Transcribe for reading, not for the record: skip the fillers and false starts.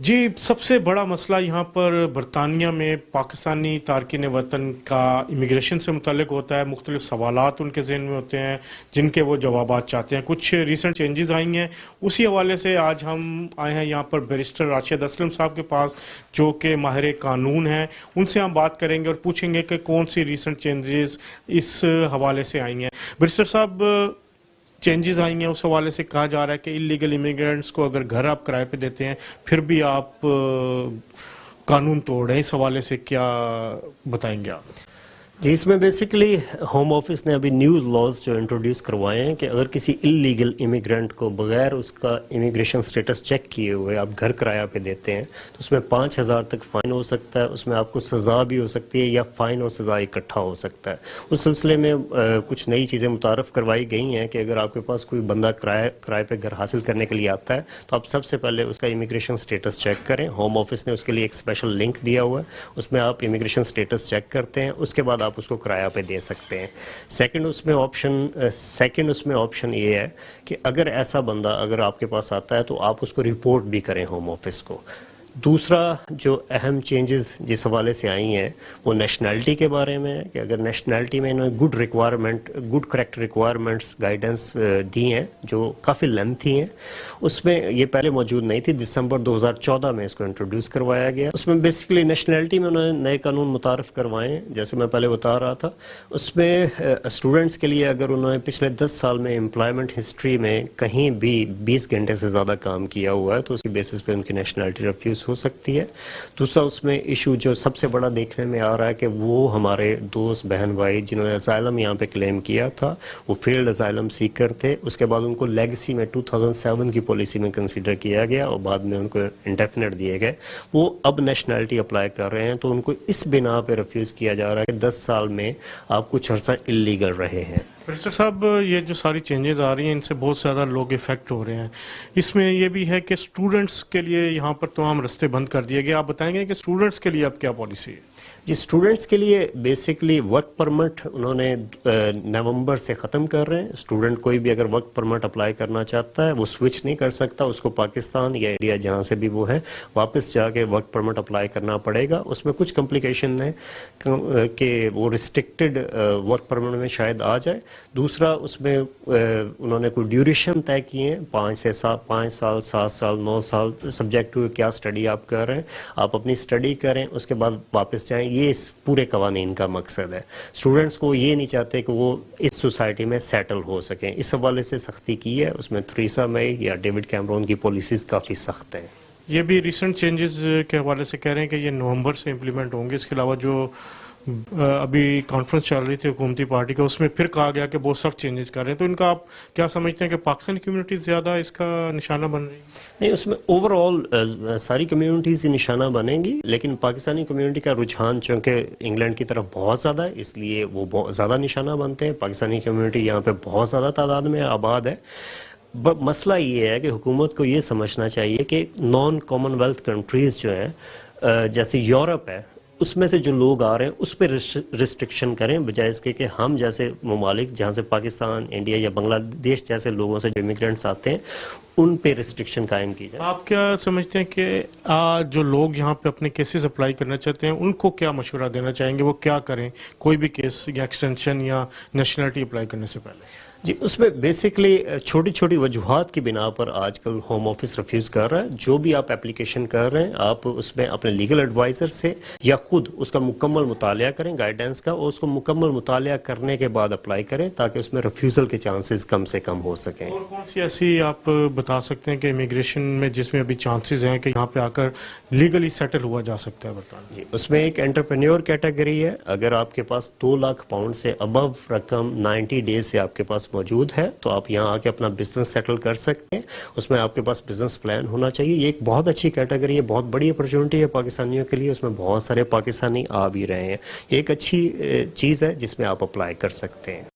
جی، سب سے بڑا مسئلہ یہاں پر برطانیہ میں پاکستانی تارکین وطن کا امیگریشن سے متعلق ہوتا ہے. مختلف سوالات ان کے ذہن میں ہوتے ہیں جن کے وہ جوابات چاہتے ہیں. کچھ ریسنٹ چینجز آئی ہیں، اسی حوالے سے آج ہم آئے ہیں یہاں پر بیرسٹر راشد اسلم صاحب کے پاس، جو کہ ماہر قانون ہیں. ان سے ہم بات کریں گے اور پوچھیں گے کہ کون سی ریسنٹ چینجز اس حوالے سے آئی ہیں. بیرسٹر صاحب، چینجز آئی ہیں، اس حوالے سے کہا جا رہا ہے کہ انلیگل امیگرینٹس کو اگر گھر آپ کرائے پہ دیتے ہیں پھر بھی آپ قانون توڑ رہے ہیں. اس حوالے سے کیا بتائیں گے آپ؟ جی، اس میں بیسیکلی ہوم آفس نے ابھی نیو لاز جو انٹروڈیوس کروائے ہیں کہ اگر کسی انلیگل امیگرینٹ کو بغیر اس کا امیگریشن سٹیٹس چیک کیے ہوئے آپ گھر کرایہ پہ دیتے ہیں تو اس میں 5,000 تک فائن ہو سکتا ہے. اس میں آپ کو سزا بھی ہو سکتی ہے یا فائن اور سزا اکٹھا ہو سکتا ہے. اس سلسلے میں کچھ نئی چیزیں متعارف کروائی گئی ہیں کہ اگر آپ کے پاس کوئی بندہ کرائے پہ گھر حاصل کرنے کے لیے آتا ہے تو آپ سب سے پہلے اس کا امیگریشن سٹیٹس چیک کریں. ہوم آفس نے اس کے لیے ایک اسپیشل لنک دیا ہوا ہے، اس میں آپ امیگریشن سٹیٹس چیک کرتے ہیں، اس کے بعد آپ اس کو کرایہ پہ دے سکتے ہیں. سیکنڈ اس میں آپشن یہ ہے کہ اگر ایسا بندہ اگر آپ کے پاس آتا ہے تو آپ اس کو رپورٹ بھی کریں ہوم آفس کو. دوسرا جو اہم چینجز جس حوالے سے آئی ہیں وہ نیشنلٹی کے بارے میں ہے کہ اگر نیشنلٹی میں انہوں نے گڈ کریکٹ ریکوائرمنٹس گائیڈنس دی ہیں جو کافی لینتھی ہیں. اس میں یہ پہلے موجود نہیں تھی، دسمبر 2014 میں اس کو انٹروڈیوس کروایا گیا. اس میں بیسیکلی نیشنلٹی میں انہوں نے نئے قانون متعارف کروائے ہیں جیسے میں پہلے بتا رہا تھا. اس میں اسٹوڈنٹس کے لیے اگر انہوں نے پچھلے 10 سال میں امپلائمنٹ ہسٹری میں کہیں بھی 20 گھنٹے سے زیادہ کام کیا ہوا ہے تو اس کی بیسس پہ ان کی نیشنلٹی ریفیوز ہو سکتی ہے. دوسرا اس میں ایشو جو سب سے بڑا دیکھنے میں آ رہا ہے کہ وہ ہمارے دوست بہن بھائی جنہوں نے اسائلم یہاں پہ کلیم کیا تھا وہ فیلڈ اسائلم سیکر تھے، اس کے بعد ان کو لیگسی میں 2007 کی پالیسی میں کنسیڈر کیا گیا اور بعد میں ان کو انڈیفینٹ دیے گئے. وہ اب نیشنلٹی اپلائی کر رہے ہیں تو ان کو اس بنا پہ ریفیوز کیا جا رہا ہے کہ 10 سال میں آپ کچھ عرصہ انلیگل رہے ہیں. بیرسٹر صاحب، یہ جو ساری چینجز آ رہی ہیں ان سے بہت زیادہ لوگ افیکٹ ہو رہے ہیں. اس میں یہ بھی ہے کہ اسٹوڈنٹس کے لیے یہاں پر تمام رستے بند کر دیے گئے. آپ بتائیں گے کہ اسٹوڈنٹس کے لیے اب کیا پالیسی ہے؟ جی، اسٹوڈنٹس کے لیے بیسکلی ورک پرمٹ انہوں نے نومبر سے ختم کر رہے ہیں. اسٹوڈنٹ کوئی بھی اگر ورک پرمٹ اپلائی کرنا چاہتا ہے وہ سوئچ نہیں کر سکتا، اس کو پاکستان یا انڈیا جہاں سے بھی وہ ہے واپس جا کے ورک پرمٹ اپلائی کرنا پڑے گا. اس میں کچھ کمپلیکیشن ہے کہ وہ ریسٹرکٹڈ ورک پرمٹ میں شاید آ جائے. دوسرا اس میں انہوں نے کوئی ڈیوریشن طے کیے ہیں 5 سال 7 سال 9 سال، سبجیکٹ ٹو کیا اسٹڈی آپ کر رہے ہیں. آپ اپنی اسٹڈی کریں اس کے بعد واپس جائیں. یہ اس پورے قوانین کا مقصد ہے. اسٹوڈنٹس کو یہ نہیں چاہتے کہ وہ اس سوسائٹی میں سیٹل ہو سکیں. اس حوالے سے سختی کی ہے. اس میں تھریسا مئی یا ڈیوڈ کیمرون کی پالیسیز کافی سخت ہیں. یہ بھی ریسنٹ چینجز کے حوالے سے کہہ رہے ہیں کہ یہ نومبر سے امپلیمنٹ ہوں گے. اس کے علاوہ جو ابھی کانفرنس چل رہی تھی حکومتی پارٹی کا، اس میں پھر کہا گیا کہ بہت سخت چینجز کر رہے ہیں. تو ان کا آپ کیا سمجھتے ہیں کہ پاکستانی کمیونٹی زیادہ اس کا نشانہ بن رہی ہے؟ نہیں، اس میں اوور آل ساری کمیونٹیز ہی نشانہ بنیں گی، لیکن پاکستانی کمیونٹی کا رجحان چونکہ انگلینڈ کی طرف بہت زیادہ ہے اس لیے وہ بہت زیادہ نشانہ بنتے ہیں. پاکستانی کمیونٹی یہاں پہ بہت زیادہ تعداد میں آباد ہے. مسئلہ یہ ہے کہ حکومت کو یہ سمجھنا چاہیے کہ نان کامن ویلتھ کنٹریز جو ہیں جیسے یورپ ہے اس میں سے جو لوگ آ رہے ہیں اس پہ ریسٹرکشن کریں، بجائے اس کے کہ ہم جیسے ممالک جہاں سے پاکستان، انڈیا یا بنگلہ دیش جیسے لوگوں سے جو امیگرینٹس آتے ہیں ان پہ ریسٹرکشن قائم کی جائے. آپ کیا سمجھتے ہیں کہ جو لوگ یہاں پہ اپنے کیسز اپلائی کرنا چاہتے ہیں ان کو کیا مشورہ دینا چاہیں گے؟ وہ کیا کریں کوئی بھی کیس یا ایکسٹینشن یا نیشنلٹی اپلائی کرنے سے پہلے؟ جی، اس میں بیسکلی چھوٹی چھوٹی وجوہات کی بنا پر آج کل ہوم آفس ریفیوز کر رہا ہے. جو بھی آپ اپلیکیشن کر رہے ہیں آپ اس میں اپنے لیگل ایڈوائزر سے یا خود اس کا مکمل مطالعہ کریں گائیڈنس کا، اور اس کو مکمل مطالعہ کرنے کے بعد اپلائی کریں تاکہ اس میں ریفیوزل کے چانسز کم سے کم ہو سکیں. اور کون سی ایسی آپ بتا سکتے ہیں کہ امیگریشن میں جس میں ابھی چانسز ہیں کہ یہاں پہ آ کر لیگلی سیٹل ہوا جا سکتا ہے؟ بتائیں. جی، اس میں ایک انٹرپرینیور کیٹیگری ہے. اگر آپ کے پاس 2 لاکھ پاؤنڈ سے ابو رقم 90 ڈیز سے آپ کے پاس موجود ہے تو آپ یہاں آ کے اپنا بزنس سیٹل کر سکتے ہیں. اس میں آپ کے پاس بزنس پلان ہونا چاہیے. یہ ایک بہت اچھی کیٹیگری ہے، بہت بڑی اپرچونٹی ہے پاکستانیوں کے لیے. اس میں بہت سارے پاکستانی آ بھی رہے ہیں. یہ ایک اچھی چیز ہے جس میں آپ اپلائی کر سکتے ہیں.